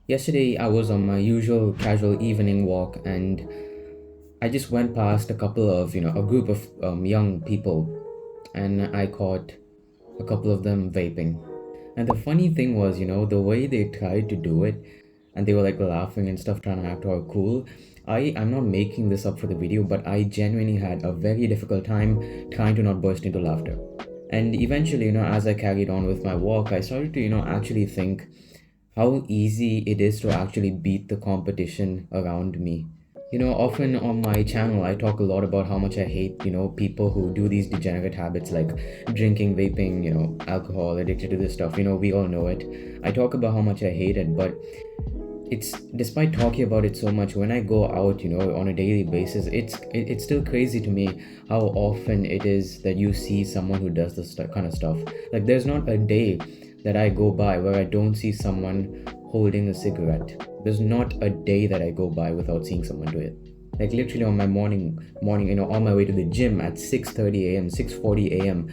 Yesterday, I was on my usual casual evening walk, and I just went past a couple of, a group of young people, and I caught a couple of them vaping. And the funny thing was, the way they tried to do it, and they were like laughing and stuff, trying to act all cool. I'm not making this up for the video, but I genuinely had a very difficult time trying to not burst into laughter. And eventually, as I carried on with my walk, I started to, actually think how easy it is to actually beat the competition around me. Often on my channel, I talk a lot about how much I hate, people who do these degenerate habits like drinking, vaping, alcohol, addicted to this stuff. We all know it. I talk about how much I hate it, but it's despite talking about it so much, when I go out, on a daily basis, it's still crazy to me how often it is that you see someone who does this kind of stuff. Like, there's not a day that I go by where I don't see someone holding a cigarette. There's not a day that I go by without seeing someone do it. Like, literally on my morning, on my way to the gym at 6:30 a.m., 6:40 a.m.,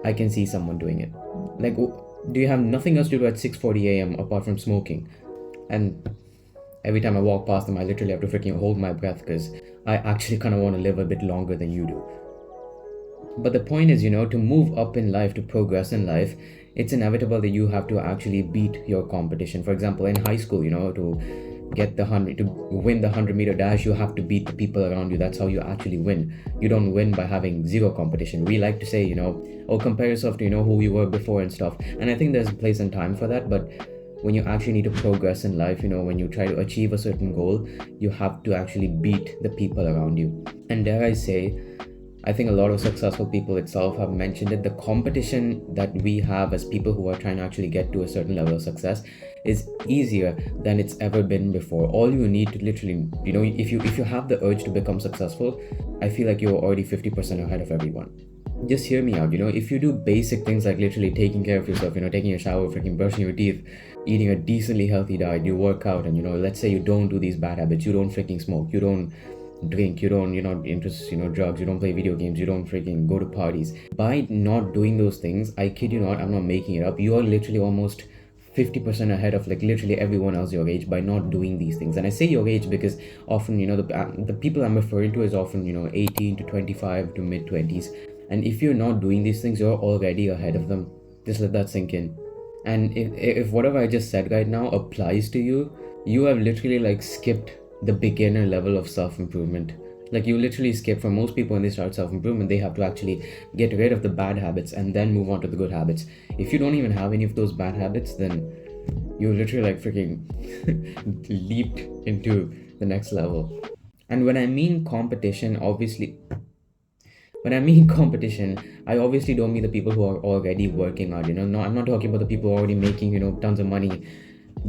I can see someone doing it. Like, do you have nothing else to do at 6:40 a.m. apart from smoking? And every time I walk past them, I literally have to freaking hold my breath because I actually kind of want to live a bit longer than you do. But the point is, to move up in life, to progress in life, it's inevitable that you have to actually beat your competition. For example, in high school, to get to win the 100-meter dash, you have to beat the people around you. That's how you actually win. You don't win by having zero competition. We like to say, oh, compare yourself to, who you were before and stuff. And I think there's a place and time for that. But when you actually need to progress in life, when you try to achieve a certain goal, you have to actually beat the people around you. And dare I say, I think a lot of successful people itself have mentioned it. The competition that we have as people who are trying to actually get to a certain level of success is easier than it's ever been before. All you need to literally, if you have the urge to become successful, I feel like you're already 50% ahead of everyone. Just hear me out. If you do basic things like literally taking care of yourself, taking a shower, freaking brushing your teeth, eating a decently healthy diet, you work out, and let's say you don't do these bad habits, you don't freaking smoke, you don't drink, you're not interested, drugs, you don't play video games, you don't freaking go to parties. By not doing those things, I kid you not, I'm not making it up, you are literally almost 50% ahead of like literally everyone else your age by not doing these things. And I say your age because often, the people I'm referring to is often, 18 to 25 to mid 20s. And if you're not doing these things, you're already ahead of them. Just let that sink in. And if whatever I just said right now applies to you, you have literally like skipped the beginner level of self-improvement. Like, you literally skip. For most people, when they start self-improvement, they have to actually get rid of the bad habits and then move on to the good habits. If you don't even have any of those bad habits, then you literally like freaking leaped into the next level. And when I mean competition, I obviously don't mean the people who are already working hard. No, I'm not talking about the people who are already making, tons of money,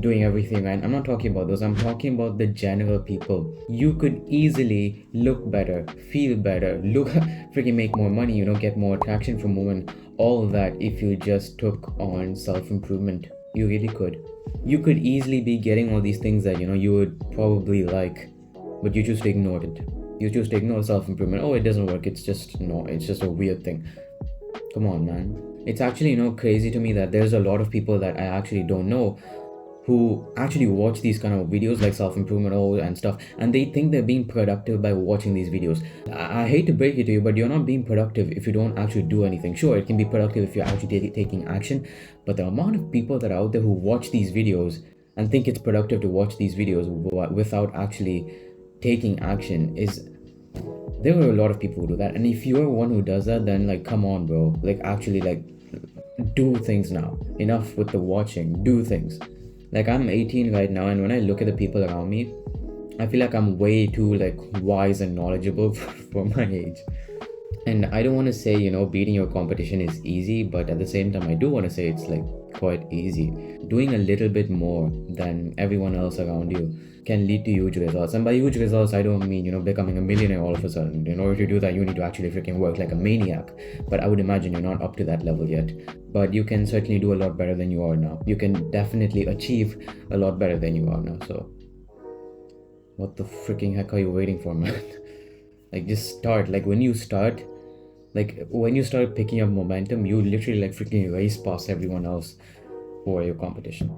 doing everything right. I'm not talking about those. I'm talking about the general people. You could easily look better, feel better, look freaking make more money, get more attraction from women, all that, if you just took on self-improvement. You really could. You could easily be getting all these things that you would probably like, but you choose to ignore it. You choose to ignore self-improvement. Oh, it doesn't work, it's just no, it's just a weird thing. Come on, man. It's actually crazy to me that there's a lot of people that I actually don't know who actually watch these kind of videos like self-improvement and stuff, and they think they're being productive by watching these videos. I hate to break it to you, but you're not being productive if you don't actually do anything. Sure, it can be productive if you're actually taking action, but the amount of people that are out there who watch these videos and think it's productive to watch these videos without actually taking action is, there are a lot of people who do that. And if you're one who does that, then like, come on, bro, like actually like do things now. Enough with the watching, do things. Like, I'm 18 right now, and when I look at the people around me, I feel like I'm way too like wise and knowledgeable for my age. And I don't want to say, beating your competition is easy, but at the same time, I do want to say it's like quite easy. Doing a little bit more than everyone else around you can lead to huge results. And by huge results, I don't mean, becoming a millionaire all of a sudden. In order to do that, you need to actually freaking work like a maniac. But I would imagine you're not up to that level yet. But you can certainly do a lot better than you are now. You can definitely achieve a lot better than you are now. So, what the freaking heck are you waiting for, man? Like, just start. Like, when you start picking up momentum, you literally like freaking race past everyone else who are your competition.